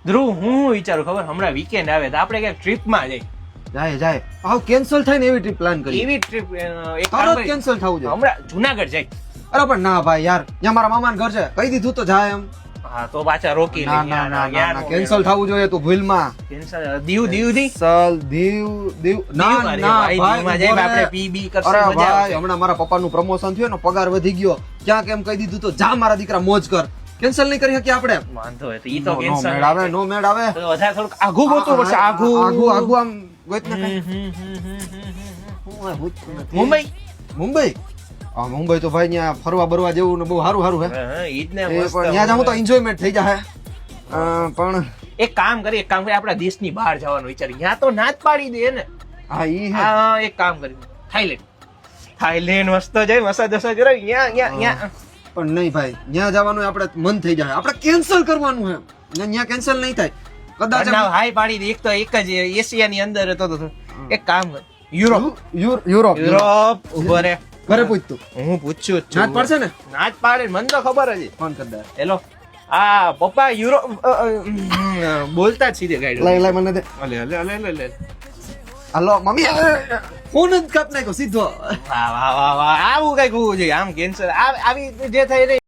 ધ્રુવ હું વિચારું ખબર હમણાં વીકેન્ડ આવે તો આપણે ક્યાંક ટ્રીપમાં જાય આવ કેન્સલ થાય ને એવી ટ્રીપ પ્લાન કરી એવી ટ્રીપ એક કામ તરત કરીએ. કેન્સલ થવું જોઈએ. હમણાં જુનાગઢ જાય. અરે પણ ના ભાઈ યાર ત્યાં મારા મામાનું ઘર છે, કહી દીધું તો જાય એમ. હા તો પાછા રોકી ના ના ના ના કેન્સલ થવું જોઈએ તું ભૂલમાં. દીવ ચાલ દીવ ના ના ભાઈ આપણે પીબી કરશું અરે મજા ભાઈ આવશે. હમણાં મારા પપ્પાનું પ્રમોશન થયું ને પગાર વધી ગયો, ક્યાં કેમ કહી દીધું તો જા મારા દીકરા મોજ કર. કેન્સલ નહીં કરી શકીએ આપણે. વાંધો હોય તો ઈ તો નો કેન્સલ મેળ આવે નો મેળ આવે. તો વધારે થોડુંક આઘું ગોતવું પડશે આઘું આઘું આમ ગોત ને મુંબઈ મુંબઈ મુંબઈ તો ભાઈ ત્યાં ફરવા બરવા જેવું ને બહુ સારું સારું હે. હા, ઈ જ ને એ મસ્ત. પણ ત્યાં જાઉં તો એન્જોયમેન્ટ થઈ જાય. પણ એક કામ કરી આપણા દેશની બહાર જવાનું વિચારી. ત્યાં તો ના જ પાડી દે ને. હા ઈ હે. હા એક કામ કરી થાઈલેન્ડ મસ્ત જાય મસાજ વસાજ કરે યા પણ નહીં ભાઈ ત્યાં જવાનું આપણે મન થઈ જાય, આપણે કેન્સલ કરવાનું હે. ત્યાં કેન્સલ નહીં થાય કદાચ. હાઈ પાડી દે. એક તો એક જ એશિયાની અંદર હતો તો એક કામ કર યુરોપ યુરોપ ઉભો રે ઘરે પૂછતું હું પૂછ્યું જ ના છું. પડશે ને ના જ પાડે મને તો ખબર જ. ફોન કર દે. હેલો આ પપ્પા યુરોપ બોલતા જ સીધે ગાડી લઈ મને દે. લે હાલો મમ્મી ફોન જ કાપ નાખ્યો સીધો. વાહ આવું કઈક હોવું જોઈએ. આમ કેન્સર આવી જે થઈ રહી